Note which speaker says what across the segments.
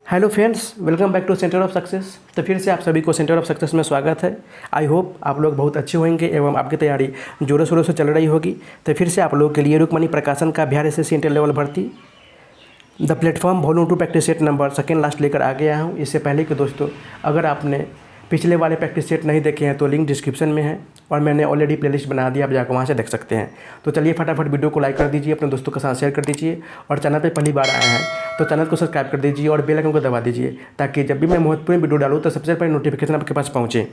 Speaker 1: Hello friends, welcome back to centre of success. तो फिर से आप सभी को सेंटर ऑफ सक्सेस में स्वागत है। आई होप आप लोग बहुत अच्छे होंगे एवं आपकी तैयारी जोरों शोरों से चल रही होगी। तो फिर से आप लोगों के लिए रुक्मणी प्रकाशन का बिहार एसएससी इंटर लेवल भर्ती the platform volume 2 practice set number second last लेकर आ गया हूँ। इससे पहले कि दोस्तों, अगर आपने पिछले वाले प्रैक्टिस सेट नहीं देखे हैं तो लिंक डिस्क्रिप्शन में है और मैंने ऑलरेडी प्लेलिस्ट बना दिया, आप जाकर वहाँ से देख सकते हैं। तो चलिए फटाफट वीडियो को लाइक कर दीजिए, अपने दोस्तों के साथ शेयर कर दीजिए और चैनल पे पहली बार आए हैं तो चैनल को सब्सक्राइब कर दीजिए और बेल आइकन को दबा दीजिए ताकि जब भी मैं महत्वपूर्ण वीडियो डालूँ तो सबसे पहले नोटिफिकेशन आपके पास पहुँचे।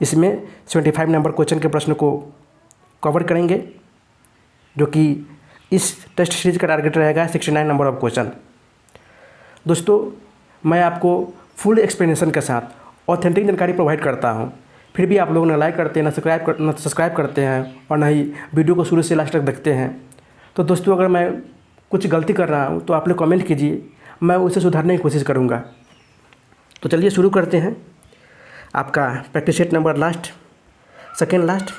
Speaker 1: इसमें 75 नंबर क्वेश्चन के प्रश्न को कवर करेंगे जो कि इस टेस्ट सीरीज का टारगेट रहेगा 69 नंबर ऑफ क्वेश्चन। दोस्तों, मैं आपको फुल एक्सप्लेनेशन के साथ ऑथेंटिक जानकारी प्रोवाइड करता हूं, फिर भी आप लोग ना लाइक करते हैं, ना सब्सक्राइब करते हैं और ना ही वीडियो को शुरू से लास्ट तक देखते हैं। तो दोस्तों, अगर मैं कुछ गलती कर रहा हूं तो आप लोग कमेंट कीजिए, मैं उसे सुधारने की कोशिश करूंगा। तो चलिए शुरू करते हैं। आपका practice set number second last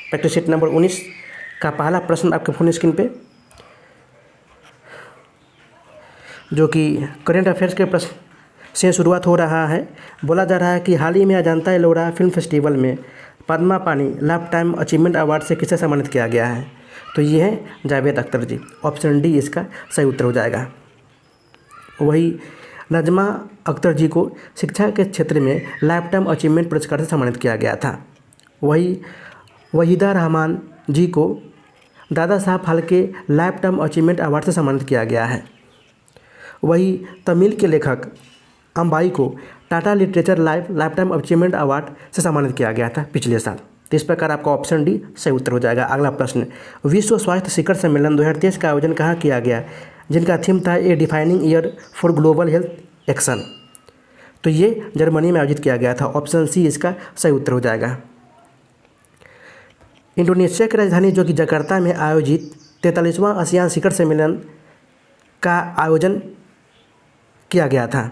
Speaker 1: practice set number 19 का पहला प्रश्न आपके फोन स्क्रीन पे, जो कि करेंट अफेयर्स के प्रश्न से शुरुआत हो रहा है। बोला जा रहा है कि हाल ही में अजंता एलोरा फिल्म फेस्टिवल में पद्मा पानी लाइफ टाइम अचीवमेंट अवार्ड से किसे सम्मानित किया गया है? तो ये है जावेद अख्तर जी। ऑप्शन डी इसका सही उत्तर हो जाएगा। वही नजमा अख्तर जी को शिक्षा के क्षेत्र में लाइफ टाइम अचीवमेंट पुरस्कार से सम्मानित किया गया था। वही वहीदा रहमान जी को Dada Saheb Phalke life time achievement award से सम्मानित किया गया है। वही तमिल के लेखक अंबाई को Tata literature life time achievement award से सम्मानित किया गया था पिछले साल। तो इस प्रकार आपका ऑप्शन डी सही उत्तर हो जाएगा। अगला प्रश्न, विश्व स्वास्थ्य शिखर सम्मेलन 2023 का आयोजन कहाँ किया गया, जिनका थीम था a defining year for global health action? तो ये जर्मनी में आयोजित किया गया था। ऑप्शन सी इसका सही उत्तर हो जाएगा। इंडोनेशिया की राजधानी जो कि जकार्ता में आयोजित 43वां आसियान शिखर सम्मेलन का आयोजन किया गया था।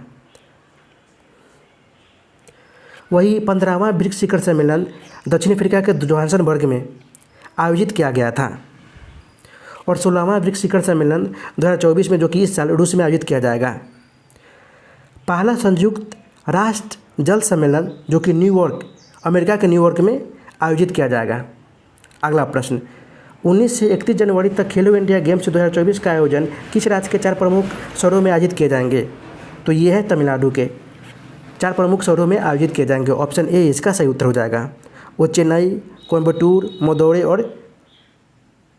Speaker 1: वही 15वां ब्रिक्स शिखर सम्मेलन दक्षिण अफ्रीका के जोहान्सबर्ग में आयोजित किया गया था और 16वां ब्रिक्स शिखर सम्मेलन 2024 में, जो कि इस साल रूस में आयोजित किया जाएगा। पहला संयुक्त राष्ट्र जल सम्मेलन जो कि अमेरिका के न्यूयॉर्क में आयोजित किया जाएगा। अगला प्रश्न, 19 से 31 जनवरी तक खेलो इंडिया गेम्स 2024 का आयोजन किस राज्य के 4 प्रमुख शहरों में आयोजित किए जाएंगे? तो ये है तमिलनाडु के 4 प्रमुख शहरों में आयोजित किए जाएंगे। ऑप्शन ए इसका सही उत्तर हो जाएगा। वो चेन्नई, कोयम्बटूर, मदुरै और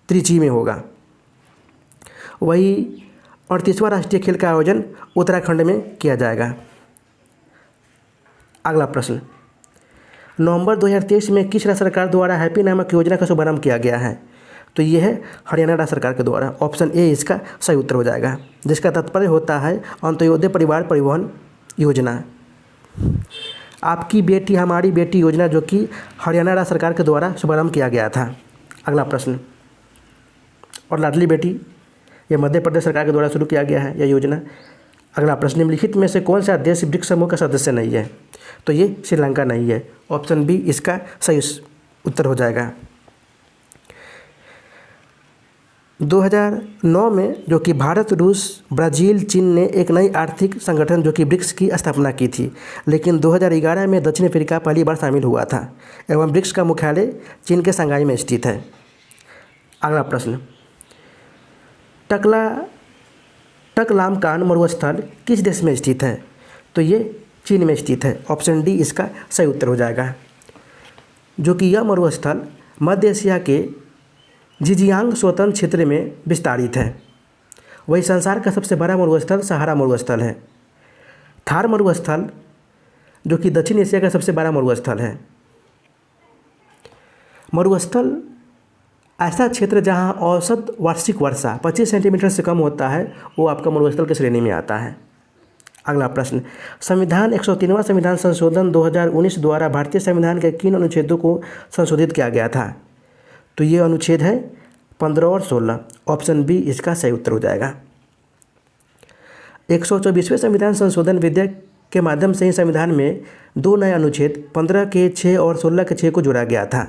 Speaker 1: त्रिची में होगा। वही 38वां राष्ट्रीय खेल का आयोजन उत्तराखंड में किया जाएगा। अगला प्रश्न, नवंबर 2023 में किस राज्य सरकार द्वारा हैप्पी नामक योजना का शुभारंभ किया गया है? तो ये है हरियाणा राज्य सरकार के द्वारा। ऑप्शन ए इसका सही उत्तर हो जाएगा, जिसका तात्पर्य होता है अंत्योदय परिवार परिवहन योजना। आपकी बेटी हमारी बेटी योजना जो कि हरियाणा राज्य सरकार के द्वारा शुभारंभ किया गया था। अगला प्रश्न, और लाडली बेटी यह मध्य प्रदेश सरकार के द्वारा शुरू किया गया है यह योजना। अगला प्रश्न, निम्नलिखित में से कौन सा देश ब्रिक्स समूह का सदस्य नहीं है? तो ये श्रीलंका नहीं है। ऑप्शन बी इसका सही उत्तर हो जाएगा। 2009 में जो कि भारत, रूस, ब्राज़ील, चीन ने एक नई आर्थिक संगठन जो कि ब्रिक्स की स्थापना की थी, लेकिन 2011 में दक्षिण अफ्रीका पहली बार शामिल हुआ था एवं ब्रिक्स का मुख्यालय चीन के शंघाई में स्थित है। अगला प्रश्न, टकलामकान मरुस्थल किस देश में स्थित है? तो ये चीन में स्थित है। ऑप्शन डी इसका सही उत्तर हो जाएगा, जो कि यह मरुस्थल मध्य एशिया के जिजियांग स्वतंत्र क्षेत्र में विस्तारित है। वही संसार का सबसे बड़ा मरुस्थल सहारा मरुस्थल है। थार मरुस्थल जो कि दक्षिण एशिया का सबसे बड़ा मरुस्थल है। मरुस्थल ऐसा क्षेत्र जहां औसत वार्षिक वर्षा 25 सेंटीमीटर से कम होता है, वो आपका मरुस्थल की श्रेणी में आता है। अगला प्रश्न, संविधान 103वां संविधान संशोधन 2019 द्वारा भारतीय संविधान के किन अनुच्छेदों को संशोधित किया गया था? तो ये अनुच्छेद है 15 और 16। ऑप्शन बी इसका सही उत्तर हो जाएगा। 124वें संविधान संशोधन विधेयक के माध्यम से ही संविधान में 2 नए अनुच्छेद 15 के 6 और 16 के 6 को जोड़ा गया था।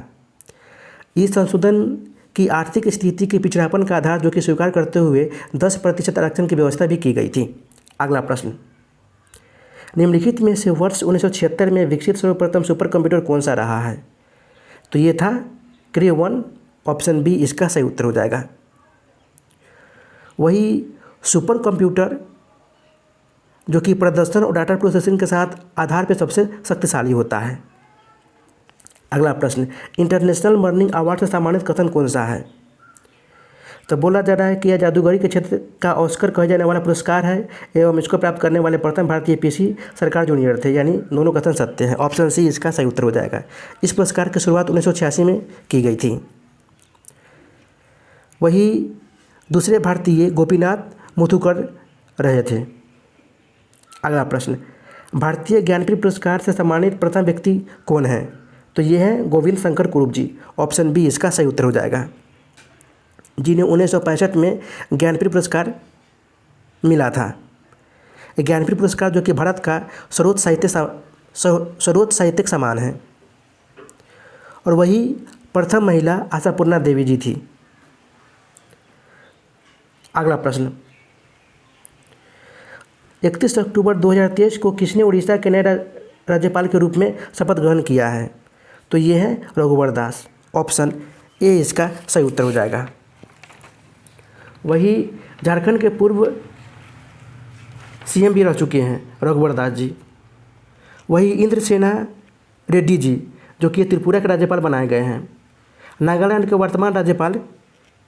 Speaker 1: इस संशोधन की आर्थिक स्थिति के पिछड़ापन का आधार जो कि स्वीकार करते हुए 10% आरक्षण की व्यवस्था भी की गई थी। अगला प्रश्न, निम्नलिखित में से वर्ष 1976 में विकसित सर्वप्रथम सुपर कंप्यूटर कौन सा रहा है? तो ये था क्रे 1, ऑप्शन बी इसका सही उत्तर हो जाएगा। वही सुपर कंप्यूटर जो कि प्रदर्शन और डाटा प्रोसेसिंग के साथ आधार पर सबसे शक्तिशाली होता है। अगला प्रश्न, इंटरनेशनल मर्निंग अवार्ड से सम्मानित कथन कौन सा है? तो बोला जा रहा है कि यह जादूगरी के क्षेत्र का ऑस्कर कहे जाने वाला पुरस्कार है एवं इसको प्राप्त करने वाले प्रथम भारतीय पीसी सरकार जूनियर थे, यानी दोनों कथन सत्य हैं। ऑप्शन सी इसका सही उत्तर हो जाएगा। इस पुरस्कार की शुरुआत 1986 में की गई थी। वही दूसरे भारतीय गोपीनाथ मुथुकर रहे थे। अगला प्रश्न, भारतीय ज्ञानपीठ पुरस्कार से सम्मानित प्रथम व्यक्ति कौन है? तो ये है गोविंद शंकर कुरूप जी। ऑप्शन बी इसका सही उत्तर हो जाएगा, जिन्हें 1965 में ज्ञानपीठ पुरस्कार मिला था। ज्ञानपीठ पुरस्कार जो कि भारत का सर्वोच्च साहित्यिक सम्मान है। और वही प्रथम महिला आशापूर्णा देवी जी थी। अगला प्रश्न, 31 अक्टूबर 2023 को किसने उड़ीसा के नए राज्यपाल के रूप में शपथ ग्रहण किया है? तो ये है रघुवर दास। ऑप्शन ए इसका सही उत्तर हो जाएगा। वही झारखंड के पूर्व सीएम भी रह चुके हैं रघुवर दास जी। वही इंद्रसेना रेड्डी जी जो कि त्रिपुरा के राज्यपाल बनाए गए हैं। नागालैंड के वर्तमान राज्यपाल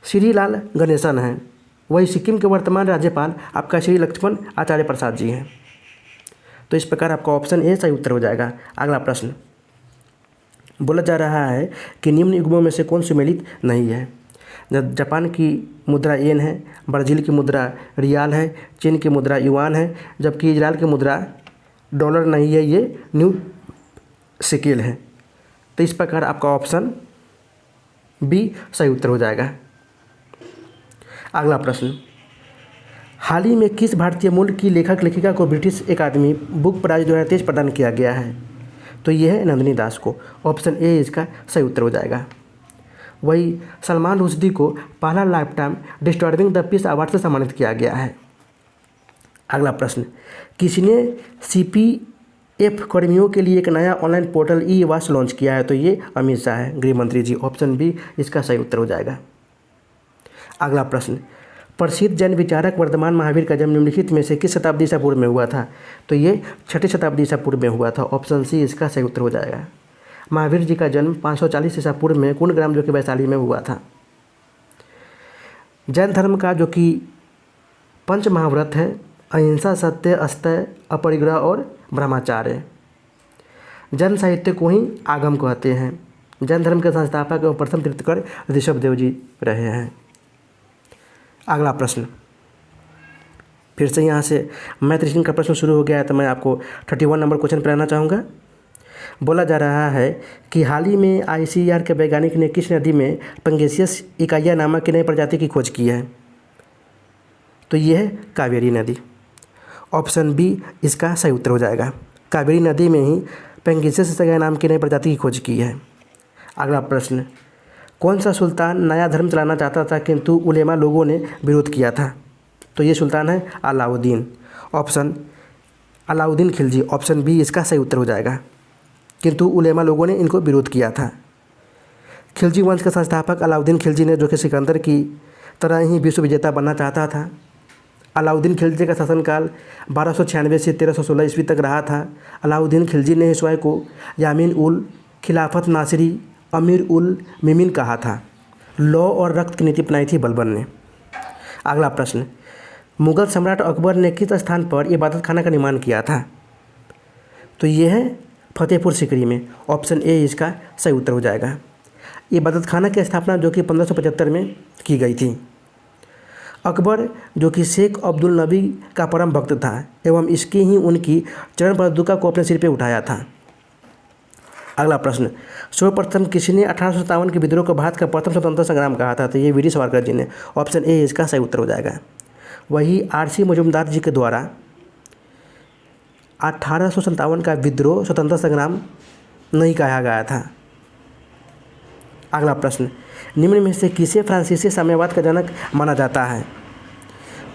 Speaker 1: श्रीलाल गणेशन हैं। वही सिक्किम के वर्तमान राज्यपाल आपका श्री लक्ष्मण आचार्य प्रसाद जी हैं। तो इस प्रकार आपका ऑप्शन ए सही उत्तर हो जाएगा। अगला प्रश्न, बोला जा रहा है कि निम्न युग्मों में से कौन सुमेलित नहीं है? जापान की मुद्रा येन है, ब्राज़ील की मुद्रा रियाल है, चीन की मुद्रा युआन है, जबकि इजराइल की मुद्रा डॉलर नहीं है, ये न्यू शेकेल है। तो इस प्रकार आपका ऑप्शन बी सही उत्तर हो जाएगा। अगला प्रश्न, हाल ही में किस भारतीय मूल की लेखक लेखिका को ब्रिटिश अकादमी बुक प्राइज 2023 प्रदान किया गया है? तो ये है नंदिनी दास को। ऑप्शन ए इसका सही उत्तर हो जाएगा। वही सलमान रुश्दी को पहला life time disturbing the peace award से सम्मानित किया गया है। अगला प्रश्न, किसने सीपीएफ कर्मियों के लिए एक नया ऑनलाइन पोर्टल ई आवास लॉन्च किया है? तो ये अमित शाह है, गृह मंत्री जी। ऑप्शन बी इसका सही उत्तर हो जाएगा। अगला प्रश्न, प्रसिद्ध जैन विचारक वर्धमान महावीर का जन्म निम्नलिखित में से किस शताब्दी ईसा पूर्व में हुआ था? तो ये 6ठी शताब्दी ईसा पूर्व में हुआ था। ऑप्शन सी इसका सही उत्तर हो जाएगा। महावीर जी का जन्म 540 ईसा पूर्व में कुंडग्राम जो कि वैशाली में हुआ था। जैन धर्म का जो कि 5 महाव्रत है, अहिंसा, सत्य, अस्तेय, अपरिग्रह और ब्रह्मचार्य। जैन साहित्य को ही आगम कहते हैं। जैन धर्म के संस्थापक एवं प्रथम तीर्थंकर ऋषभ देव जी रहे हैं। अगला प्रश्न, फिर से यहाँ से मैथ रीजनिंग का प्रश्न शुरू हो गया है, तो मैं आपको 31 नंबर क्वेश्चन पर आना चाहूँगा। बोला जा रहा है कि हाल ही में आईसीएआर के वैज्ञानिक ने किस नदी में पंगेसियस इकाइया नामक की नई प्रजाति की खोज की है? तो ये है कावेरी नदी। ऑप्शन बी इसका सही उत्तर हो जाएगा। कावेरी नदी में ही पंगेसियस इकाइया नाम की नई प्रजाति की खोज की है। अगला प्रश्न, कौन सा सुल्तान नया धर्म चलाना चाहता था किंतु उलेमा लोगों ने विरोध किया था? तो ये सुल्तान है Alauddin. Option Alauddin Khilji. Option B इसका सही उत्तर हो जाएगा, किंतु उलेमा लोगों ने इनको विरोध किया था। खिलजी वंश के संस्थापक अलाउद्दीन खिलजी ने जो कि सिकंदर की तरह ही विश्व विजेता बनना चाहता था। अलाउद्दीन खिलजी का शासनकाल 1296 से 1316 ईस्वी तक रहा था। अलाउद्दीन खिलजी ने स्वयं को यामीन उल खिलाफत नासिरी अमीर उल मिमिन कहा था। लौ और रक्त की नीति अपनाई थी बलबन ने। अगला प्रश्न, मुगल सम्राट अकबर ने किस स्थान पर इबादत खाना का निर्माण किया था? तो ये है फतेहपुर सिकरी में। ऑप्शन ए इसका सही उत्तर हो जाएगा। इबादत खाना की स्थापना जो कि 1575 में की गई थी। अकबर जो कि शेख अब्दुल नबी का परम भक्त था एवं इसकी ही उनकी चरण पादुका को अपने सिर पर उठाया था। अगला प्रश्न, सर्वप्रथम किसने 1857 के विद्रोह को भारत का प्रथम स्वतंत्रता संग्राम कहा था? तो ये वीर सावरकर जी ने। ऑप्शन ए इसका सही उत्तर हो जाएगा। वही आरसी मजूमदार जी के द्वारा 1857 का विद्रोह स्वतंत्रता संग्राम नहीं कहा गया था। अगला प्रश्न, निम्न में से किसे फ्रांसीसी साम्यवाद का जनक माना जाता है?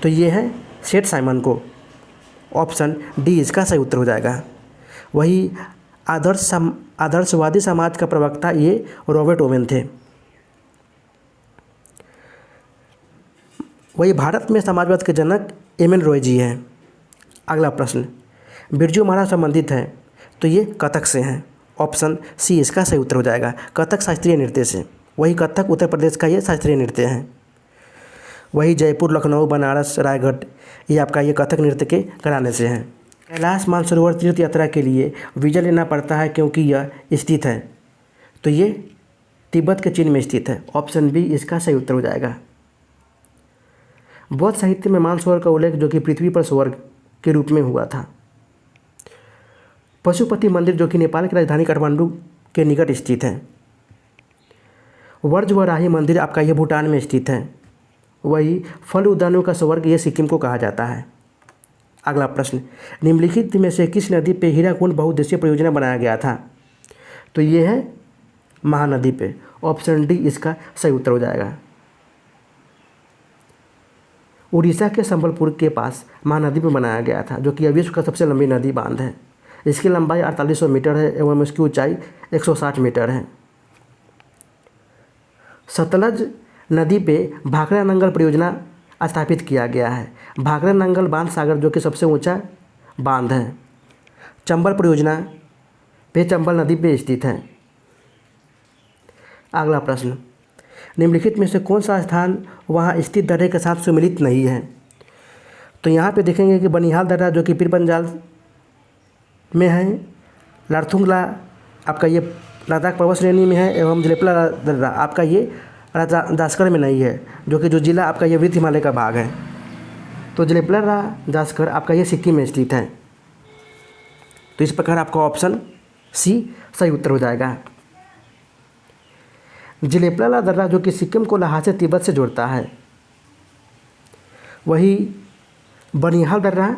Speaker 1: तो ये है सेठ साइमन को। ऑप्शन डी इसका सही उत्तर हो जाएगा। वही आदर्शवादी समाज का प्रवक्ता ये रॉबर्ट ओवेन थे। वही भारत में समाजवाद के जनक एम एन रॉय जी हैं। अगला प्रश्न, बिरजू महाराज संबंधित हैं तो ये कथक से हैं। ऑप्शन सी इसका सही उत्तर हो जाएगा, कथक शास्त्रीय नृत्य से। वही कथक उत्तर प्रदेश का ये शास्त्रीय नृत्य है। वही जयपुर, लखनऊ, बनारस, रायगढ़ ये आपका ये कथक नृत्य के घराने से हैं। कैलाश मानसरोवर तीर्थ यात्रा के लिए वीज़ा लेना पड़ता है क्योंकि यह स्थित है, तो ये तिब्बत के चीन में स्थित है। ऑप्शन बी इसका सही उत्तर हो जाएगा। बौद्ध साहित्य में मानसरोवर का उल्लेख जो कि पृथ्वी पर स्वर्ग के रूप में हुआ था। पशुपति मंदिर जो कि नेपाल की राजधानी काठमांडू के निकट स्थित है। वर्जवराही मंदिर आपका ये भूटान में स्थित है। वही फल उद्यानों का स्वर्ग ये सिक्किम को कहा जाता है। अगला प्रश्न, निम्नलिखित में से किस नदी पे हीराकुंड बहुउद्देशीय परियोजना बनाया गया था? तो ये है महानदी पे। ऑप्शन डी इसका सही उत्तर हो जाएगा। उड़ीसा के संबलपुर के पास महानदी पे बनाया गया था, जो कि विश्व का सबसे लंबी नदी बांध है। इसकी लंबाई 4800 मीटर है एवं इसकी ऊंचाई 160 मीटर है। सतलज नदी पे भाखड़ा नंगल परियोजना स्थापित किया गया है। भाखड़ा नंगल बांध सागर जो कि सबसे ऊंचा बांध है। चंबल परियोजना पे चंबल नदी पे स्थित है। अगला प्रश्न, निम्नलिखित में से कौन सा स्थान वहाँ स्थित दर्रे के साथ सुमिलित नहीं है? तो यहाँ पे देखेंगे कि बनिहाल दर्रा जो कि पीरपंजाल में है, लारथुंगला आपका ये लद्दाख पर्वत श्रेणी में है एवं जलेपला दर्रा आपका ये जास्कर में नहीं है, जो जिला आपका ये वृत्त हिमालय का भाग है। तो जलेपला जास्कर आपका ये सिक्किम में स्थित है। तो इस प्रकार आपका ऑप्शन सी सही उत्तर हो जाएगा। जलेपला दर्रा जो कि सिक्किम को लहासे तिब्बत से जोड़ता है। वही बनिहाल दर्रा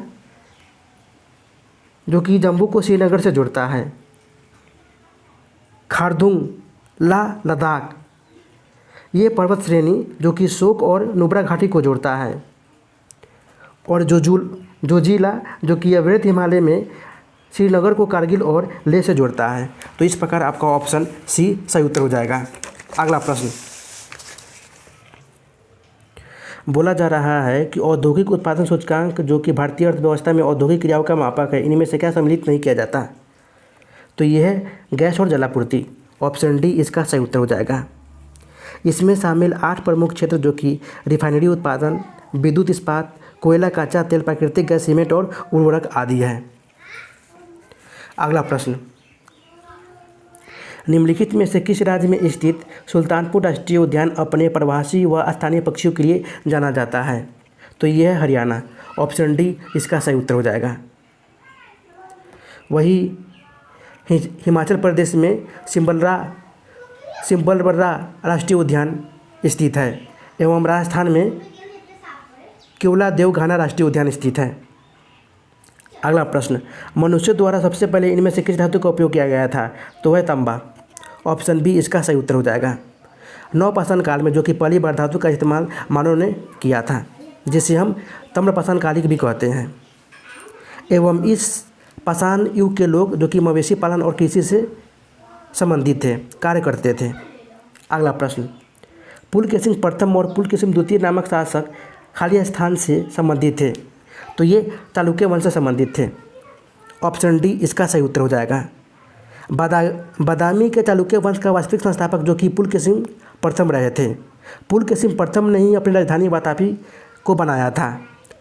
Speaker 1: जो कि जम्मू को श्रीनगर से जोड़ता है। खारदुंग ला लद्दाख ये पर्वत श्रेणी जो कि शोक और नुब्रा घाटी को जोड़ता है। और जोजिला जो कि अवैध हिमालय में श्रीनगर को कारगिल और लेह से जोड़ता है। तो इस प्रकार आपका ऑप्शन सी सही उत्तर हो जाएगा। अगला प्रश्न, बोला जा रहा है कि औद्योगिक उत्पादन सूचकांक जो कि भारतीय अर्थव्यवस्था में औद्योगिक क्रियाओं का मापक है, इनमें से क्या सम्मिलित नहीं किया जाता? तो ये है गैस और जलापूर्ति। ऑप्शन डी इसका सही उत्तर हो जाएगा। इसमें शामिल 8 प्रमुख क्षेत्र जो कि रिफाइनरी उत्पादन, विद्युत इस्पात, कोयला, कच्चा तेल, प्राकृतिक गैस, सीमेंट और उर्वरक आदि है। अगला प्रश्न, निम्नलिखित में से किस राज्य में स्थित सुल्तानपुर राष्ट्रीय उद्यान अपने प्रवासी व स्थानीय पक्षियों के लिए जाना जाता है? तो यह है हरियाणा। ऑप्शन डी इसका सही उत्तर हो जाएगा। वही हिमाचल प्रदेश में सिम्बलबर्रा राष्ट्रीय उद्यान स्थित है एवं राजस्थान में केवला देवघाना राष्ट्रीय उद्यान स्थित है। अगला प्रश्न, मनुष्य द्वारा सबसे पहले इनमें से किस धातु का उपयोग किया गया था? तो वह तांबा। ऑप्शन बी इसका सही उत्तर हो जाएगा। नवपाषाण काल में जो कि पहली बार धातु का इस्तेमाल मानव ने किया था, जिसे हम ताम्रपाषाण कालिक भी कहते हैं। एवं इस पाषाण युग के लोग जो कि मवेशी पालन और कृषि से संबंधित थे, कार्य करते थे। अगला प्रश्न, पुलकेशिन प्रथम और पुलकेशिन द्वितीय नामक शासक खाली स्थान से संबंधित थे? तो ये चालुक्य वंश से संबंधित थे। ऑप्शन डी इसका सही उत्तर हो जाएगा। बादामी के चालुक्य वंश का वास्तविक संस्थापक जो कि पुलकेशिन प्रथम रहे थे। पुलकेशिन प्रथम ने ही अपनी राजधानी वातापी को बनाया था।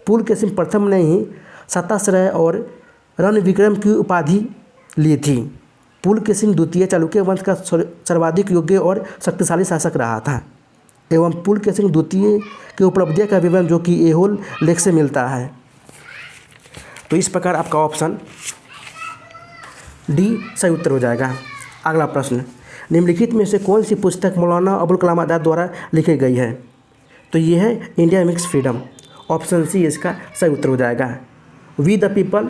Speaker 1: पुलकेशिन प्रथम ने ही सत्ताश्रय और रणविक्रम की उपाधि ली थी। पुलकेशिन द्वितीय चालुक्य वंश का सर्वाधिक योग्य और शक्तिशाली शासक रहा था। एवं पुलकेशिन द्वितीय की उपलब्धियों का विवरण जो कि ऐहोल लेख से मिलता है। तो इस प्रकार आपका ऑप्शन डी सही उत्तर हो जाएगा। अगला प्रश्न, निम्नलिखित में से कौन सी पुस्तक मौलाना अबुल कलाम आज़ाद द्वारा लिखी गई है? तो ये है India mix freedom. Option C इसका सही उत्तर हो जाएगा। वी द पीपल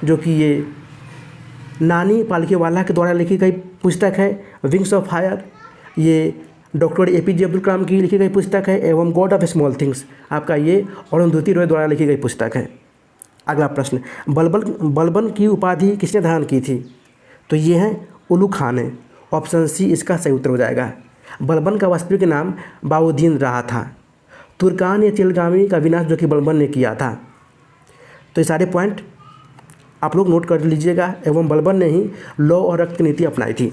Speaker 1: जो कि ये नानी पालकीवाला के द्वारा लिखी गई पुस्तक है। विंग्स ऑफ फायर ये डॉक्टर APJ अब्दुल कलाम की लिखी गई पुस्तक है। एवं गॉड ऑफ स्मॉल थिंग्स आपका ये अरुंधति रॉय द्वारा लिखी गई पुस्तक है। अगला प्रश्न, बलबन की उपाधि किसने धारण की थी? तो ये है उलू खान ने। ऑप्शन सी इसका सही उत्तर हो जाएगा। बलबन का वास्तविक नाम बाउद्दीन रहा था। तुर्कान या चिलगामी का विनाश जो कि बलबन ने किया था। तो ये सारे पॉइंट आप लोग नोट कर लीजिएगा। एवं बलबन ने ही लौ और रक्त नीति अपनाई थी।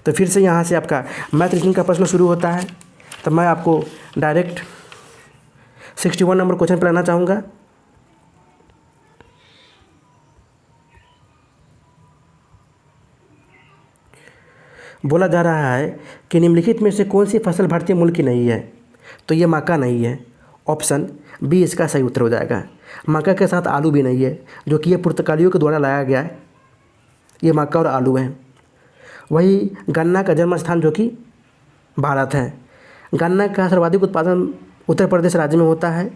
Speaker 1: तो फिर से यहाँ से आपका मैथ रीजनिंग का प्रश्न शुरू होता है। तो मैं आपको डायरेक्ट 61 नंबर क्वेश्चन पर लाना चाहूँगा। बोला जा रहा है कि निम्नलिखित में से कौन सी फसल भारतीय मूल की नहीं है? तो ये मक्का नहीं है। ऑप्शन बी इसका सही उत्तर हो जाएगा। मक्का के साथ आलू भी नहीं है, जो कि ये पुर्तगालियों के द्वारा लाया गया है। ये मक्का और आलू है। वही गन्ना का जन्म स्थान जो कि भारत है। गन्ना का सर्वाधिक उत्पादन उत्तर प्रदेश राज्य में होता है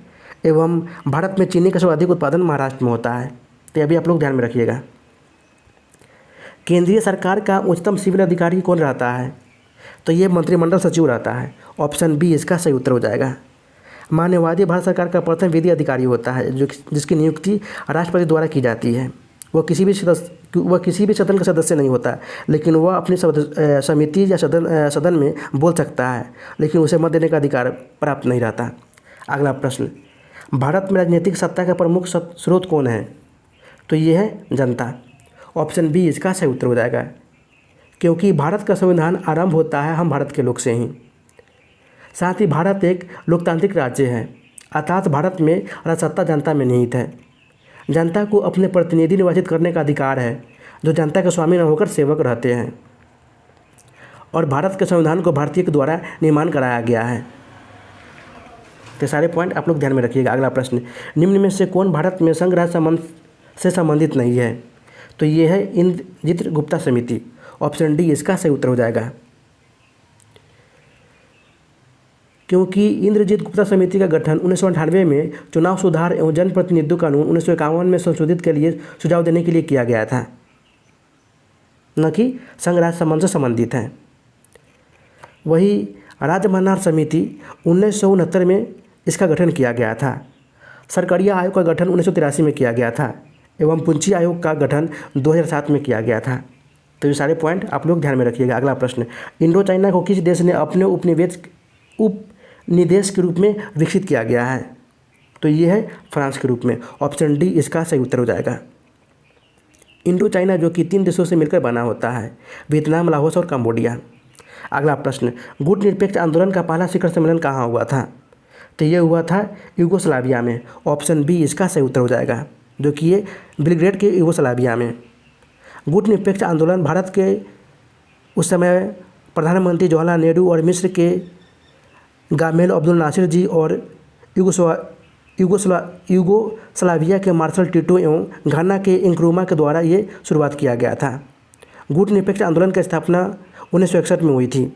Speaker 1: एवं भारत में चीनी का सर्वाधिक उत्पादन महाराष्ट्र में होता है। तो अभी आप लोग ध्यान में रखिएगा। केंद्रीय सरकार का उच्चतम सिविल अधिकारी कौन रहता है? तो ये मंत्रिमंडल सचिव रहता है। ऑप्शन बी इसका सही उत्तर हो जाएगा। मानववादी भारत सरकार का प्रथम विधि अधिकारी होता है जिसकी नियुक्ति राष्ट्रपति द्वारा की जाती है। वह किसी भी सदन का सदस्य नहीं होता, लेकिन वह अपनी समिति या सदन में बोल सकता है, लेकिन उसे मत देने का अधिकार प्राप्त नहीं रहता। अगला प्रश्न, भारत में राजनीतिक सत्ता का प्रमुख स्रोत कौन है? तो ये है जनता। ऑप्शन बी इसका सही उत्तर हो जाएगा, क्योंकि भारत का संविधान आरंभ होता है हम भारत के लोग से ही। साथ ही भारत एक लोकतांत्रिक राज्य है, अर्थात भारत में राजसत्ता जनता में निहित है। जनता को अपने प्रतिनिधि निर्वाचित करने का अधिकार है, जो जनता के स्वामी न होकर सेवक रहते हैं। और भारत के संविधान को भारतीय के द्वारा निर्माण कराया गया है। तो सारे पॉइंट आप लोग ध्यान में रखिएगा। अगला प्रश्न, निम्न में से कौन भारत में संघ राज्य संबंध से संबंधित नहीं है? तो ये है इंद्रजीत गुप्ता समिति। ऑप्शन डी इसका सही उत्तर हो जाएगा, क्योंकि इंद्रजीत गुप्ता समिति का गठन 1998 में चुनाव सुधार एवं जनप्रतिनिधित्व कानून 1951 में संशोधित के लिए सुझाव देने के लिए किया गया था, न कि संघ राज्य संबंध से संबंधित है। वही राजमन्नार समिति 1969 में इसका गठन किया गया था। सरकरिया आयोग का गठन 1983 में किया गया था एवं पुंछी आयोग का गठन 2007 में किया गया था। तो ये सारे पॉइंट आप लोग ध्यान में रखिएगा। अगला प्रश्न, इंडो चाइना को किस देश ने अपने उपनिदेश के रूप में विकसित किया गया है? तो ये है फ्रांस के रूप में। ऑप्शन डी इसका सही उत्तर हो जाएगा। इंडो चाइना जो कि 3 देशों से मिलकर बना होता है, वियतनाम, लाओस और कंबोडिया। अगला प्रश्न, गुट निरपेक्ष आंदोलन का पहला शिखर सम्मेलन कहाँ हुआ था? तो ये हुआ था यूगोस्लाविया में। ऑप्शन बी इसका सही उत्तर हो जाएगा, जो कि ये बेलग्रेड के यूगोस्लाविया में। गुट निरपेक्ष आंदोलन भारत के उस समय प्रधानमंत्री जवाहरलाल नेहरू और मिस्र के गामेल अब्दुल नासिर जी और यूगोस्लाविया के मार्शल टिटो एवं घाना के इंक्रूमा के द्वारा ये शुरुआत किया गया था। गुट निरपेक्ष आंदोलन की स्थापना 1961 में हुई थी।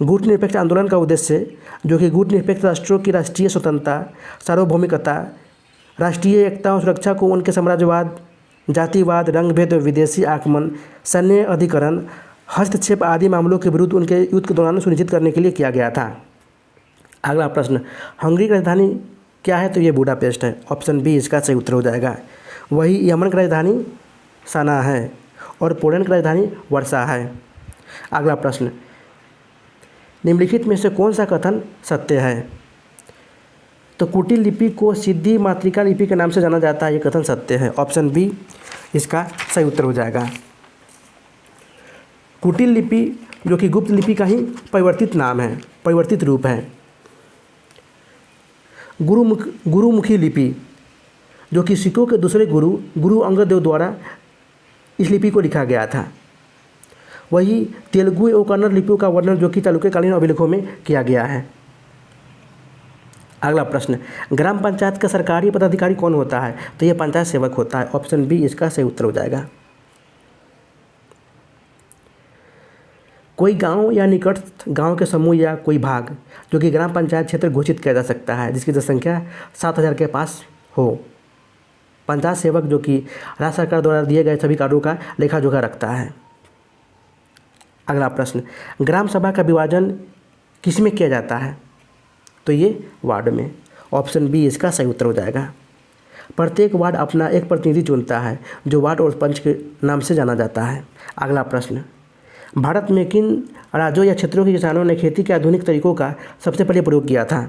Speaker 1: गुट निरपेक्ष आंदोलन का उद्देश्य, जो कि गुट निरपेक्ष राष्ट्रों की राष्ट्रीय स्वतंत्रता, सार्वभौमिकता, राष्ट्रीय एकता और सुरक्षा को उनके साम्राज्यवाद, जातिवाद, रंगभेद, विदेशी आक्रमण, सैन्य अधिकरण, हस्तक्षेप आदि मामलों के विरुद्ध उनके युद्ध के दौरान सुनिश्चित करने के लिए किया गया था। अगला प्रश्न, हंगरी की राजधानी क्या है? तो ये बुडापेस्ट है। ऑप्शन बी इसका सही उत्तर हो जाएगा। वही यमन की राजधानी सना है और पोलैंड की राजधानी वर्षा है। अगला प्रश्न, निम्नलिखित में से कौन सा कथन सत्य है? तो कुटिल लिपि को सिद्धि मातृका लिपि के नाम से जाना जाता है, ये कथन सत्य है। ऑप्शन बी इसका सही उत्तर हो जाएगा। कुटिल लिपि जो कि गुप्त लिपि का ही परिवर्तित नाम है, परिवर्तित रूप है। गुरुमुखी लिपि जो कि सिखों के दूसरे गुरु अंगद देव द्वारा इस लिपि को लिखा गया था। वही तेलुगु एवं कन्नड़ लिपियों का वर्णन जो कि चालुक्यकालीन अभिलेखों में किया गया है। अगला प्रश्न, ग्राम पंचायत का सरकारी पदाधिकारी कौन होता है? तो ये पंचायत सेवक होता है। ऑप्शन बी इसका सही उत्तर हो जाएगा। कोई गांव या निकटस्थ गांव के समूह या कोई भाग जो कि ग्राम पंचायत क्षेत्र घोषित किया जा सकता है, जिसकी जनसंख्या 7000 के पास हो। पंचायत सेवक जो कि राज्य सरकार द्वारा दिए गए सभी कार्यों का लेखा जोखा रखता है। अगला प्रश्न, ग्राम सभा का विभाजन किस में किया जाता है? तो ये वार्ड में। ऑप्शन बी इसका सही उत्तर हो जाएगा। प्रत्येक वार्ड अपना एक प्रतिनिधि चुनता है जो वार्ड और पंच के नाम से जाना जाता है। अगला प्रश्न, भारत में किन राज्यों या क्षेत्रों के किसानों ने खेती के आधुनिक तरीकों का सबसे पहले प्रयोग किया था?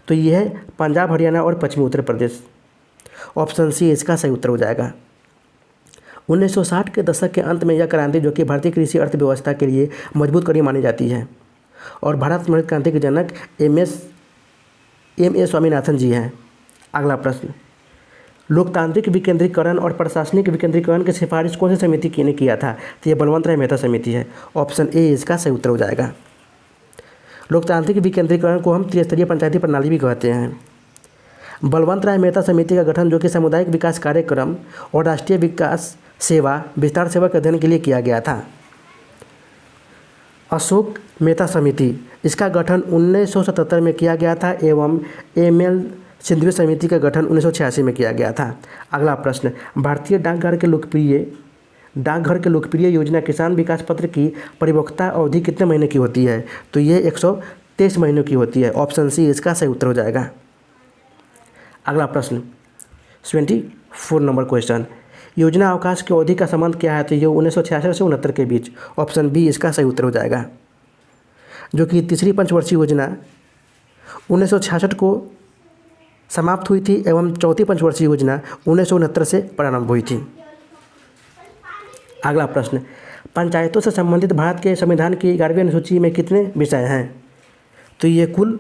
Speaker 1: तो ये है पंजाब, हरियाणा और पश्चिमी उत्तर प्रदेश। ऑप्शन सी इसका सही उत्तर हो जाएगा। 1960 के दशक के अंत में यह क्रांति, जो कि भारतीय कृषि अर्थव्यवस्था के लिए मजबूत कड़ी मानी जाती है, और भारत में क्रांति के जनक एम ए स्वामीनाथन जी हैं। अगला प्रश्न, लोकतांत्रिक विकेंद्रीकरण और प्रशासनिक विकेंद्रीकरण की सिफारिश कौन सी समिति ने किया था? तो ये बलवंत राय मेहता समिति है। ऑप्शन ए इसका सही उत्तर हो जाएगा। लोकतांत्रिक विकेंद्रीकरण को हम त्रिस्तरीय पंचायती प्रणाली भी कहते हैं। बलवंत राय मेहता समिति का गठन, जो कि सामुदायिक विकास कार्यक्रम और राष्ट्रीय विकास सेवा विस्तार सेवा के अध्ययन के लिए किया गया था। अशोक मेहता समिति, इसका गठन 1977 में किया गया था एवं एम.एल. सिंधवी समिति का गठन 1986 में किया गया था। अगला प्रश्न, भारतीय डाकघर के लोकप्रिय योजना किसान विकास पत्र की परिपक्वता अवधि कितने महीने की होती है? तो ये 123 महीनों की होती है। ऑप्शन सी इसका सही उत्तर हो जाएगा। अगला प्रश्न 24 नंबर क्वेश्चन, योजना अवकाश की अवधि का संबंध क्या है? तो ये 1966 से 69 के बीच। ऑप्शन बी इसका सही उत्तर हो जाएगा। जो कि तीसरी पंचवर्षीय योजना 1966 को समाप्त हुई थी एवं चौथी पंचवर्षीय योजना 1969 से प्रारंभ हुई थी। अगला प्रश्न, पंचायतों से संबंधित भारत के संविधान की 11वीं अनुसूची में कितने विषय हैं? तो ये कुल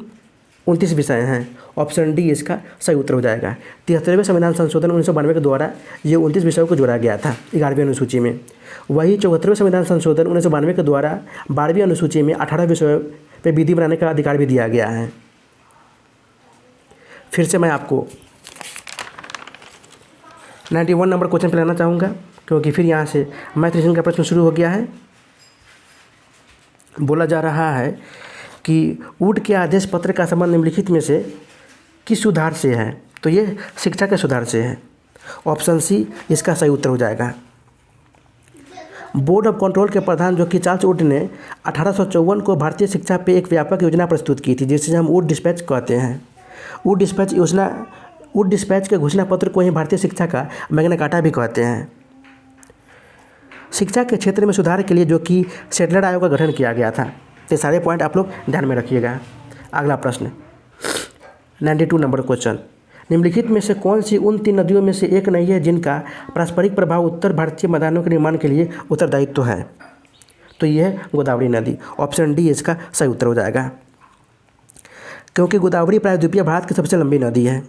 Speaker 1: 29 विषय हैं। ऑप्शन डी इसका सही उत्तर हो जाएगा। 73वें संविधान संशोधन 1992 के द्वारा ये 29 विषयों को जोड़ा गया था 11वीं अनुसूची में। वही 74वें संविधान संशोधन 1992 के द्वारा 12वीं अनुसूची में 18 विषयों पर विधि बनाने का अधिकार भी दिया गया है। फिर से मैं आपको 91 नंबर क्वेश्चन पर लाना चाहूँगा, क्योंकि फिर यहाँ से मैथ रीजनिंग का प्रश्न शुरू हो गया है। बोला जा रहा है कि वुड के आदेश पत्र का संबंध निम्नलिखित में से किस सुधार से है? तो ये शिक्षा के सुधार से है। ऑप्शन सी इसका सही उत्तर हो जाएगा। बोर्ड ऑफ कंट्रोल के प्रधान, जो कि चार्ल्स वुड ने 1854 को भारतीय शिक्षा पे एक व्यापक योजना प्रस्तुत की थी, जिसे हम वुड डिस्पैच कहते हैं। वुड डिस्पैच के घोषणा पत्र को ही भारतीय शिक्षा का मैग्ना कार्टा भी कहते हैं। शिक्षा के क्षेत्र में सुधार के लिए जो कि सेटलर आयोग का गठन किया गया था। ये सारे पॉइंट आप लोग ध्यान में रखिएगा। अगला प्रश्न 92 नंबर क्वेश्चन, निम्नलिखित में से कौन सी उन 3 नदियों में से एक नहीं है जिनका पारस्परिक प्रभाव उत्तर भारतीय मैदानों के निर्माण के लिए उत्तरदायित्व है? तो यह है गोदावरी नदी। ऑप्शन डी इसका सही उत्तर हो जाएगा, क्योंकि गोदावरी प्रायद्वीपीय भारत की सबसे लंबी नदी है,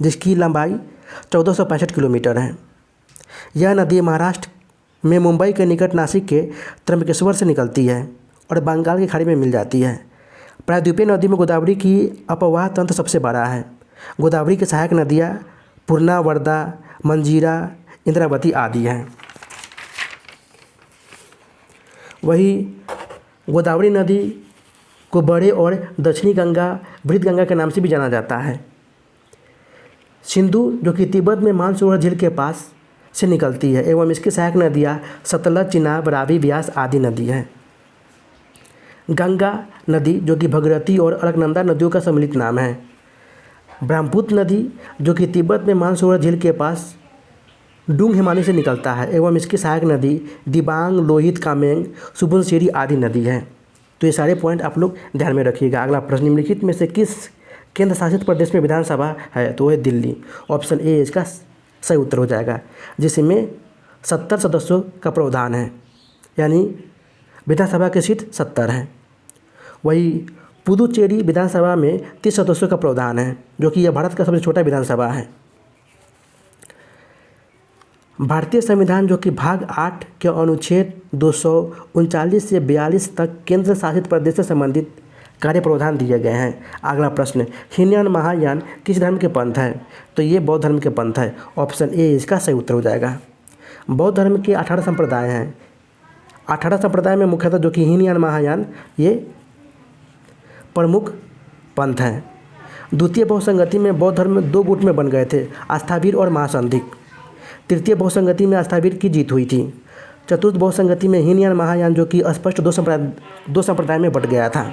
Speaker 1: जिसकी लंबाई 1465 किलोमीटर है। यह नदी महाराष्ट्र में मुंबई के निकट नासिक के त्र्यंबकेश्वर से निकलती है और बंगाल की खाड़ी में मिल जाती है। प्रायद्वीपीय नदी में गोदावरी की अपवाह तंत्र सबसे बड़ा है। गोदावरी की सहायक नदियाँ पूर्णा, वर्धा, मंजीरा, इंद्रावती आदि हैं। वही गोदावरी नदी को बड़े और दक्षिणी गंगा, बृहद गंगा के नाम से भी जाना जाता है। सिंधु, जो कि तिब्बत में मानसरोवर झील के पास से निकलती है एवं इसकी सहायक नदियाँ सतलज, चिनाब, रावी, व्यास आदि नदी हैं। गंगा नदी, जो कि भगीरथी और अलकनंदा नदियों का सम्मिलित नाम है। ब्रह्मपुत्र नदी, जो कि तिब्बत में मानसरोवर झील के पास डूंग हिमानी से निकलता है एवं इसकी सहायक नदी दिबांग, लोहित, कामेंग, सुबनसिरी आदि नदी है। तो ये सारे पॉइंट आप लोग ध्यान में रखिएगा। अगला प्रश्न, निम्नलिखित में से किस केंद्र शासित प्रदेश में विधानसभा है? तो है दिल्ली। ऑप्शन ए इसका सही उत्तर हो जाएगा, जिसमें 70 सदस्यों का प्रावधान है, यानी विधानसभा की सीट 70 है। वही पुदुचेरी विधानसभा में 30 सदस्यों का प्रावधान है, जो कि यह भारत का सबसे छोटा विधानसभा है। भारतीय संविधान, जो कि भाग 8 के अनुच्छेद 239 से 42 तक केंद्र शासित प्रदेश से संबंधित कार्य प्रावधान दिए गए हैं। अगला प्रश्न, हीनयान महायान किस धर्म के पंथ है? तो ये बौद्ध धर्म के पंथ है। ऑप्शन ए इसका सही उत्तर हो जाएगा। बौद्ध धर्म के 18 संप्रदाय हैं। 18 संप्रदाय में मुख्यतः जो कि हीनयान महायान ये प्रमुख पंथ हैं। द्वितीय बहुसंगति में बौद्ध धर्म 2 गुट में बन गए थे, आस्थावीर और महासंधिक। तृतीय बहुसंगति में आस्थावीर की जीत हुई थी। चतुर्थ बहुसंगति में हीनयान महायान, जो कि स्पष्ट दो संप्रदाय में बट गया था।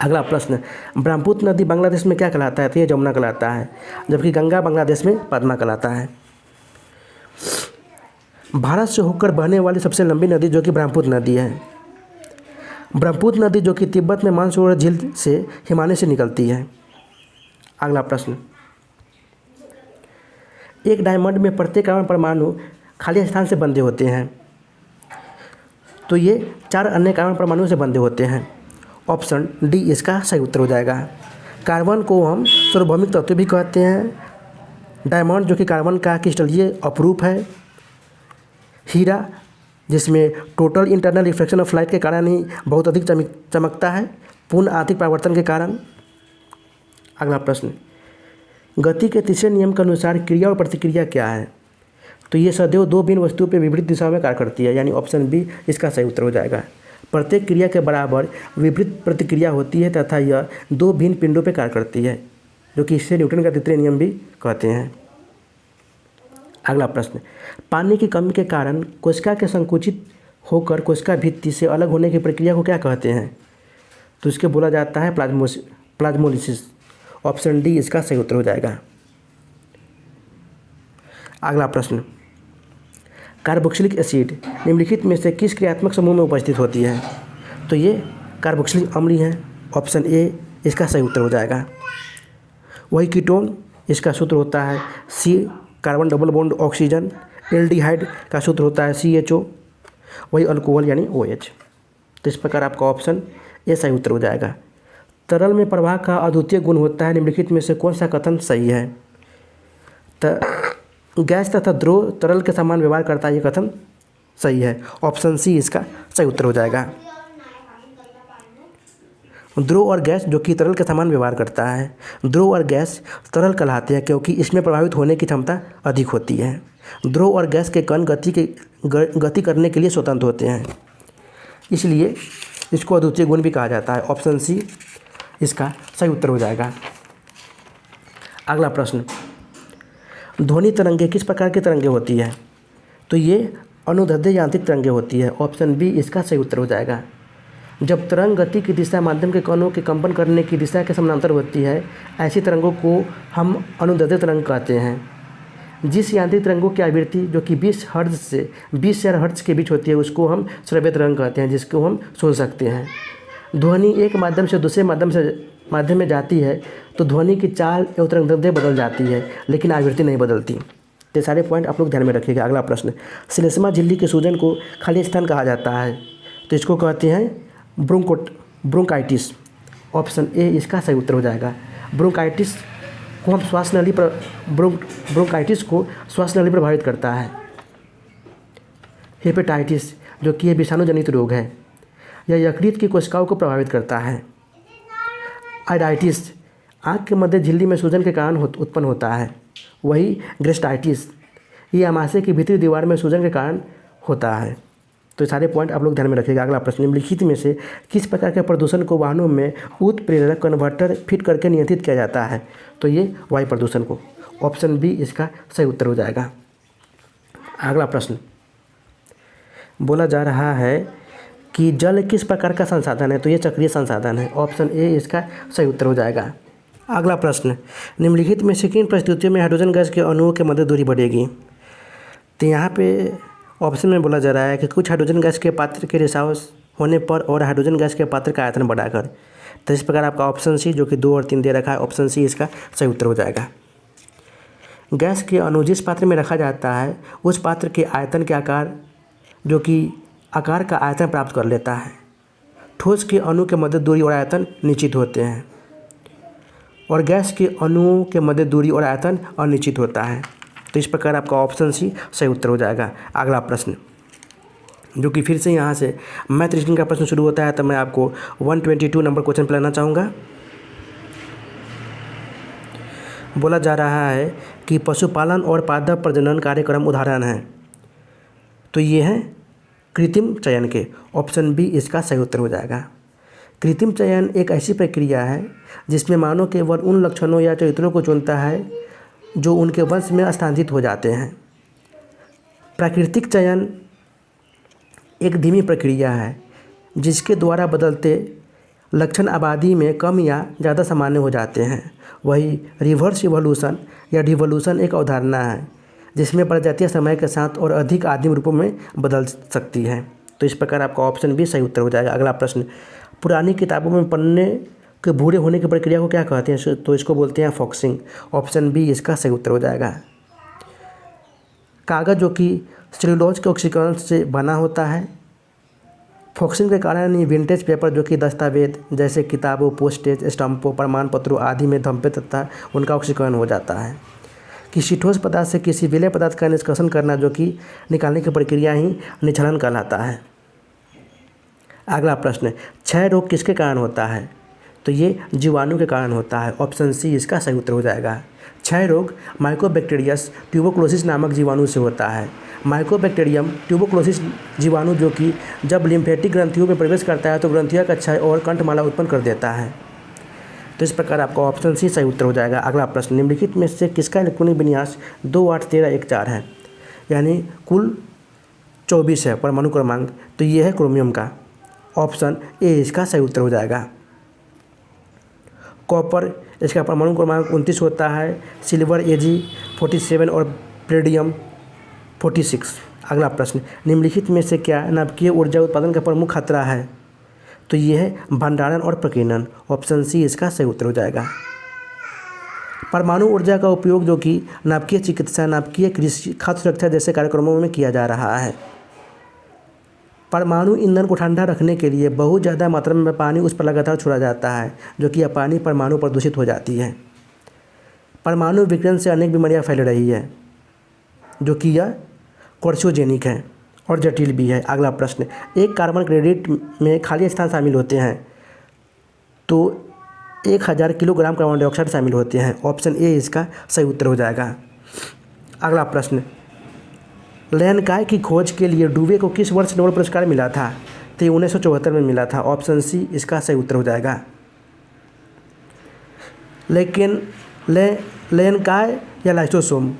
Speaker 1: अगला प्रश्न, ब्रह्मपुत्र नदी बांग्लादेश में क्या कहलाता है? तो ये जमुना कहलाता है, जबकि गंगा बांग्लादेश में पद्मा कहलाता है। भारत से होकर बहने वाली सबसे लंबी नदी जो कि ब्रह्मपुत्र नदी है। ब्रह्मपुत्र नदी जो कि तिब्बत में मानसरोवर झील से हिमालय से निकलती है। अगला प्रश्न, एक डायमंड में प्रत्येक कार्बन परमाणु खाली स्थान से बंधे होते हैं, तो ये 4 अन्य कार्बन परमाणुओं से बंधे होते हैं। ऑप्शन डी इसका सही उत्तर हो जाएगा। कार्बन को हम सार्वभौमिक तत्व भी कहते हैं। डायमंड जो कि कार्बन का क्रिस्टलीय अपरूप है। हीरा जिसमें total internal reflection of light के कारण ही बहुत अधिक चमकता है, पूर्ण आंतरिक परावर्तन के कारण। अगला प्रश्न, गति के तीसरे नियम के अनुसार क्रिया और प्रतिक्रिया क्या है? तो ये सदैव 2 भिन्न वस्तुओं पर विपरीत दिशाओं में कार्य करती है, यानी ऑप्शन बी इसका सही उत्तर हो जाएगा। प्रत्येक क्रिया के बराबर विपरीत प्रतिक्रिया होती है तथा यह 2 भिन्न पिंडों पर कार्य करती है, जो कि इसे न्यूटन का तृतीय नियम भी कहते हैं। अगला प्रश्न, पानी की कमी के कारण कोशिका के संकुचित होकर कोशिका भित्ति से अलग होने की प्रक्रिया को क्या कहते हैं? तो इसके बोला जाता है प्लाज्मोलिसिस। ऑप्शन डी इसका सही उत्तर हो जाएगा। अगला प्रश्न, कार्बोक्सिलिक एसिड निम्नलिखित में से किस क्रियात्मक समूह में उपस्थित होती है? तो ये कार्बोक्सिलिक अम्ल है। ऑप्शन ए इसका सही उत्तर हो जाएगा। वही कीटोन, इसका सूत्र होता है C carbon double bond oxygen. Aldehyde का सूत्र होता है CHO। वही अल्कोहल यानी OH। तो इस प्रकार आपका ऑप्शन ए सही उत्तर हो जाएगा। तरल में प्रवाह का अद्वितीय गुण होता है, निम्नलिखित में से कौन सा कथन सही है? गैस तथा द्रव तरल के समान व्यवहार करता है, ये कथन सही है। ऑप्शन सी इसका सही उत्तर हो जाएगा। द्रव और गैस जो कि तरल के समान व्यवहार करता है। द्रव और गैस तरल कहलाते हैं क्योंकि इसमें प्रभावित होने की क्षमता अधिक होती है। द्रव और गैस के कण गति करने के लिए स्वतंत्र होते हैं, इसलिए इसको अद्वितीय गुण भी कहा जाता है। ऑप्शन सी इसका सही उत्तर हो जाएगा। अगला प्रश्न, ध्वनि तरंगे किस प्रकार की तरंगे होती है? तो ये अनुदैर्ध्य यांत्रिक तरंगे होती है। ऑप्शन बी इसका सही उत्तर हो जाएगा। जब तरंग गति की दिशा माध्यम के कणों के कंपन करने की दिशा के समानांतर होती है, ऐसी तरंगों को हम अनुदैर्ध्य तरंग कहते हैं। जिस यांत्रिक तरंगों की आवृत्ति जो कि 20 हर्ट्ज से 20,000 हर्ट्ज के बीच होती है, उसको हम श्रव्य तरंग कहते हैं, जिसको हम सुन सकते हैं। ध्वनि एक माध्यम से दूसरे माध्यम में जाती है तो ध्वनि की चाल एवं तरंगदैर्ध्य बदल जाती है, लेकिन आवृत्ति नहीं बदलती। तो सारे पॉइंट आप लोग ध्यान में रखिएगा। अगला प्रश्न, श्लेष्मा झिल्ली के सूजन को खाली स्थान कहा जाता है, तो इसको कहते हैं ब्रोंकाइटिस। ऑप्शन ए इसका सही उत्तर हो जाएगा। ब्रोंकाइटिस को हम श्वास नली पर ब्रोंकाइटिस को श्वास नली प्रभावित करता है। हेपेटाइटिस जो कि यह विषाणु जनित रोग है, यह यकृत की कोशिकाओं को प्रभावित करता है। आइडाइटिस आँख के मध्य झिल्ली में सूजन के कारण उत्पन्न होता है। वही ग्रेस्टाइटिस ये आमाशय की भीतरी दीवार में सूजन के कारण होता है। तो सारे पॉइंट आप लोग ध्यान में रखिएगा। अगला प्रश्न, निम्नलिखित में से किस प्रकार के प्रदूषण को वाहनों में उत्प्रेरक कन्वर्टर फिट करके नियंत्रित किया जाता है? तो ये वायु प्रदूषण को। ऑप्शन बी इसका सही उत्तर हो जाएगा। अगला प्रश्न, बोला जा रहा है कि जल किस प्रकार का संसाधन है? तो ये चक्रीय संसाधन है। ऑप्शन ए इसका सही उत्तर हो जाएगा। अगला प्रश्न, निम्नलिखित में से किन परिस्थितियों में हाइड्रोजन गैस के अणुओं के मध्य दूरी बढ़ेगी? तो यहाँ पे ऑप्शन में बोला जा रहा है कि कुछ हाइड्रोजन गैस के पात्र के रिसाव होने पर और हाइड्रोजन गैस के पात्र का आयतन बढ़ाकर। तो इस प्रकार आपका ऑप्शन सी जो कि 2 और 3 दे रखा है, ऑप्शन सी इसका सही उत्तर हो जाएगा। गैस के अणु जिस पात्र में रखा जाता है उस पात्र के आयतन के आकार जो कि आकार का आयतन प्राप्त कर लेता है। ठोस के अणु के मध्य दूरी और आयतन निश्चित होते हैं और गैस के अणुओं के मध्य दूरी और आयतन अनिश्चित होता है। तो इस प्रकार आपका ऑप्शन सी सही उत्तर हो जाएगा। अगला प्रश्न, जो कि फिर से यहाँ से मैथ रीजनिंग का प्रश्न शुरू होता है, तो मैं आपको 122 नंबर क्वेश्चन पे लाना चाहूँगा। बोला जा रहा है कि पशुपालन और पादप प्रजनन कार्यक्रम उदाहरण हैं, तो ये हैं कृत्रिम चयन के। ऑप्शन बी इसका सही उत्तर हो जाएगा। कृत्रिम चयन एक ऐसी प्रक्रिया है जिसमें मानव केवल उन लक्षणों या चरित्रों को चुनता है जो उनके वंश में स्थानांतरित हो जाते हैं। प्राकृतिक चयन एक धीमी प्रक्रिया है जिसके द्वारा बदलते लक्षण आबादी में कम या ज़्यादा सामान्य हो जाते हैं। वही रिवर्स इवोल्यूशन या डिवोल्यूशन एक अवधारणा है जिसमें प्रजातियाँ समय के साथ और अधिक आदिम रूपों में बदल सकती हैं। तो इस प्रकार आपका ऑप्शन बी सही उत्तर हो जाएगा। अगला प्रश्न, पुरानी किताबों में पन्ने के भूरे होने की प्रक्रिया को क्या कहते हैं? तो इसको बोलते हैं फॉक्सिंग। ऑप्शन बी इसका सही उत्तर हो जाएगा। कागज़ जो कि सेलुलोज के ऑक्सीकरण से बना होता है, फॉक्सिंग के कारण ही विंटेज पेपर जो कि दस्तावेज जैसे किताबों, पोस्टेज स्टाम्पों, प्रमाण पत्रों आदि में धब्बे तथा उनका ऑक्सीकरण हो जाता है। किसी ठोस पदार्थ से किसी विलेय पदार्थ का निष्कर्षण करना जो कि निकालने की प्रक्रिया ही निच्छलन कहलाता है। अगला प्रश्न, क्षय रोग किसके कारण होता है? तो ये जीवाणु के कारण होता है। ऑप्शन सी इसका सही उत्तर हो जाएगा। क्षय रोग माइकोबैक्टीरियस ट्यूबरकुलोसिस नामक जीवाणु से होता है। माइकोबैक्टीरियम ट्यूबरकुलोसिस जीवाणु जो कि जब लिम्फेटिक ग्रंथियों में प्रवेश करता है तो ग्रंथियों का क्षय और कंठमाला उत्पन्न कर देता है। तो इस प्रकार आपका ऑप्शन सी सही उत्तर हो जाएगा। अगला प्रश्न, निम्नलिखित में से किसका इलेक्ट्रॉनिक विन्यास 2 8 13 1 4 है? यानी कुल 24 है परमाणु क्रमांक, तो ये है क्रोमियम का। ऑप्शन ए इसका सही उत्तर हो जाएगा। कॉपर इसका परमाणु क्रमांक 29 होता है, सिल्वर Ag 47 और प्लेडियम 46। अगला प्रश्न, निम्नलिखित में से क्या नाभिकीय ऊर्जा उत्पादन का प्रमुख खतरा है? तो ये है भंडारण और प्रकीर्णन। ऑप्शन सी इसका सही उत्तर हो जाएगा। परमाणु ऊर्जा का उपयोग जो कि नाभिकीय चिकित्सा, नाभिकीय कृषि, खाद्य सुरक्षा जैसे कार्यक्रमों में किया जा रहा है। परमाणु ईंधन को ठंडा रखने के लिए बहुत ज़्यादा मात्रा में पानी उस पर लगातार छोड़ा जाता है जो कि यह पानी परमाणु प्रदूषित हो जाती है। परमाणु विकिरण से अनेक बीमारियां फैल रही है जो कि यह कार्सिनोजेनिक है और जटिल भी है। अगला प्रश्न, एक कार्बन क्रेडिट में खाली स्थान शामिल होते हैं तो 1000 किलोग्राम कार्बन डाइऑक्साइड शामिल होते हैं। ऑप्शन ए इसका सही उत्तर हो जाएगा। अगला प्रश्न, लैनकाय की खोज के लिए डुवे को किस वर्ष नोबेल पुरस्कार मिला था? तो 1974 में मिला था। ऑप्शन सी इसका सही उत्तर हो जाएगा। लेकिन लैनकाय या लाइसोसोम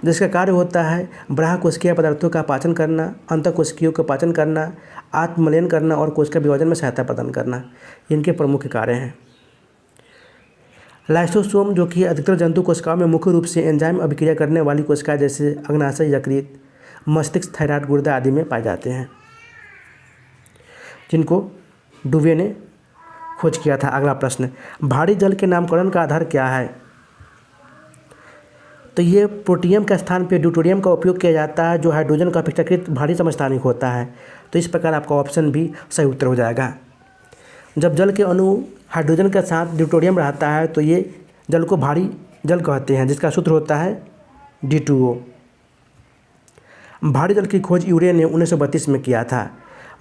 Speaker 1: जिसका कार्य होता है बाह्यकोशिकीय पदार्थों का पाचन करना, अंतःकोशिकीयों का पाचन करना, आत्मलयन करना और कोशिका विभाजन में सहायता प्रदान करना, इनके प्रमुख कार्य हैं। लाइसोसोम जो कि अधिकतर जंतु कोशिकाओं में मुख्य रूप से एंजाइम अभिक्रिया करने वाली कोशिकाएं जैसे अग्नाशय, यकृत, मस्तिष्क, थायराइड, गुर्दा आदि में पाए जाते हैं, जिनको डुवे ने खोज किया था। अगला प्रश्न, भारी जल के नामकरण का आधार क्या है? तो ये प्रोटियम के स्थान पे ड्यूटेरियम का उपयोग किया जाता है जो हाइड्रोजन का अपेक्षाकृत भारी समस्थानिक होता है। तो इस प्रकार आपका ऑप्शन भी सही उत्तर हो जाएगा। जब जल के अणु हाइड्रोजन के साथ ड्यूटेरियम रहता है तो ये जल को भारी जल कहते हैं जिसका सूत्र होता है D2O। भारी जल की खोज यूरे ने 1932 में किया था।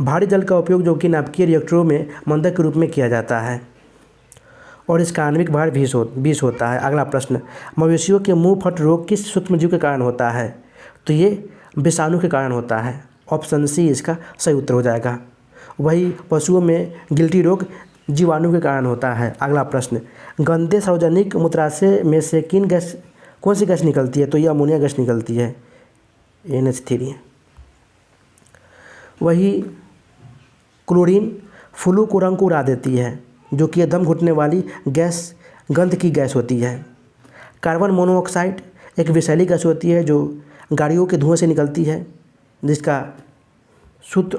Speaker 1: भारी जल का उपयोग जो कि नाभिकीय रिएक्टरों में मंदक के रूप में किया जाता है और इसका आणविक भार 20 होता है। अगला प्रश्न, मवेशियों के मुंह फट रोग किस सूक्ष्मजीव के कारण होता है? तो ये विषाणु के कारण होता है। ऑप्शन सी इसका सही उत्तर हो जाएगा। वही पशुओं में गिल्टी रोग जीवाणु के कारण होता है। अगला प्रश्न, गंदे सार्वजनिक मूत्राशय में से कौन सी गैस निकलती है? तो ये अमोनिया गैस निकलती है, NH3। वही क्लोरीन फ्लू को रंग को उड़ा देती है जो कि दम घुटने वाली गैस गंध की गैस होती है। कार्बन मोनोऑक्साइड एक विषैली गैस होती है जो गाड़ियों के धुएं से निकलती है जिसका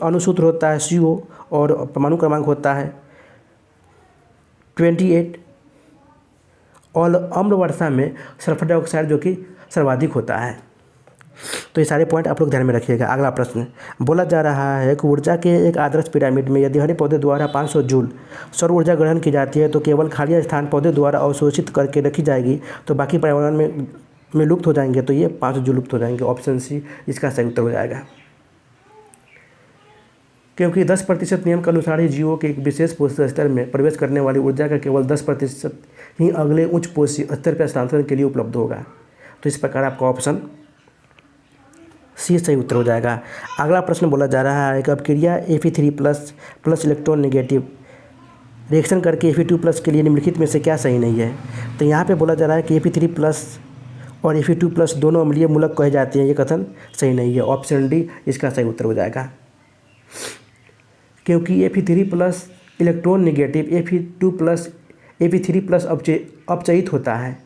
Speaker 1: अणुसूत्र होता है CO और परमाणु क्रमांक होता है 28 और अम्ल वर्षा में सल्फर डाइऑक्साइड जो कि सर्वाधिक होता है। तो ये सारे पॉइंट आप लोग ध्यान में रखिएगा। अगला प्रश्न, बोला जा रहा है कि ऊर्जा के एक आदर्श पिरामिड में यदि हरे पौधे द्वारा 500 जूल सौर ऊर्जा ग्रहण की जाती है तो केवल खाली स्थान पौधे द्वारा अवशोषित करके रखी जाएगी तो बाकी पर्यावरण में लुप्त हो जाएंगे। तो ये 500 जूल लुप्त हो जाएंगे। ऑप्शन सी इसका सही उत्तर हो जाएगा। क्योंकि 10% नियम के अनुसार ही जीवों के एक विशेष पोषी स्तर में प्रवेश करने वाली ऊर्जा का केवल 10% ही अगले उच्च पोषी स्तर पर हस्तांतरण के लिए उपलब्ध होगा। तो इस प्रकार आपका ऑप्शन सी सही उत्तर हो जाएगा। अगला प्रश्न बोला जा रहा है कि अपक्रिया Fe3+ इलेक्ट्रॉन नेगेटिव रिएक्शन करके Fe2+ के लिए निम्नलिखित में से क्या सही नहीं है? तो यहाँ पे बोला जा रहा है कि Fe3+ और Fe2+ दोनों अम्लीय मूलक कहे जाते हैं। ये कथन सही नहीं है। ऑप्शन डी इसका सही उत्तर हो जाएगा। क्योंकि Fe3+ इलेक्ट्रॉन निगेटिव Fe3+ अपचयित होता है।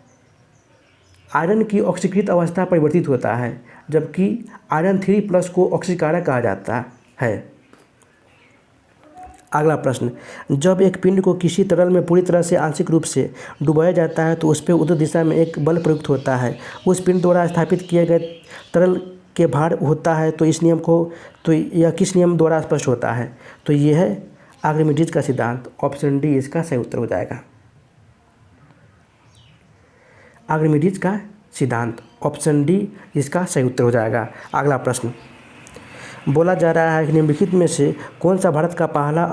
Speaker 1: आयरन की ऑक्सीकृत अवस्था परिवर्तित होता है, जबकि आयरन 3+ को ऑक्सीकारक कहा जाता है। अगला प्रश्न, जब एक पिंड को किसी तरल में पूरी तरह से आंशिक रूप से डुबाया जाता है तो उस पर उधर दिशा में एक बल प्रयुक्त होता है। उस पिंड द्वारा स्थापित किए गए तरल के भार होता है। तो इस नियम को यह किस नियम द्वारा स्पष्ट होता है? तो यह है आर्किमिडीज का सिद्धांत। ऑप्शन डी इसका सही उत्तर हो जाएगा। आर्किमिडीज का सिद्धांत, ऑप्शन डी इसका सही उत्तर हो जाएगा। अगला प्रश्न, बोला जा रहा है कि निम्नलिखित में से कौन सा भारत का पहला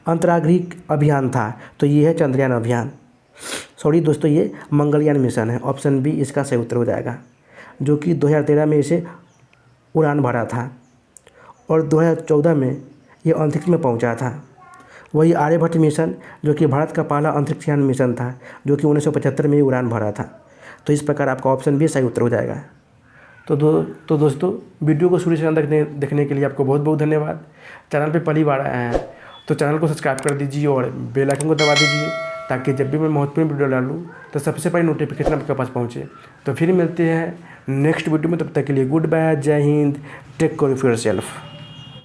Speaker 1: अंतराग्रिक अभियान था? तो ये है चंद्रयान अभियान। सॉरी दोस्तों, ये मंगलयान मिशन है। ऑप्शन बी इसका सही उत्तर हो जाएगा, जो कि 2013 में इसे उड़ान भरा था और 2014 में ये अंतरिक्ष में पहुंचा था। वही आर्यभट्ट मिशन, जो कि भारत का पहला अंतरिक्षयान मिशन था, जो कि 1975 में उड़ान भरा था। तो इस प्रकार आपका ऑप्शन बी सही उत्तर हो जाएगा। तो दोस्तों, वीडियो को शुरू से अंत तक देखने के लिए आपको बहुत बहुत धन्यवाद। चैनल पे पहली बार आए हैं तो चैनल को सब्सक्राइब कर दीजिए और बेल आइकन को दबा दीजिए, ताकि जब भी मैं महत्वपूर्ण वीडियो डालूँ तो सबसे पहले नोटिफिकेशन आपके पास पहुँचे। तो फिर मिलते हैं नेक्स्ट वीडियो में, तब तक के लिए goodbye, Jai Hind, take care of yourself.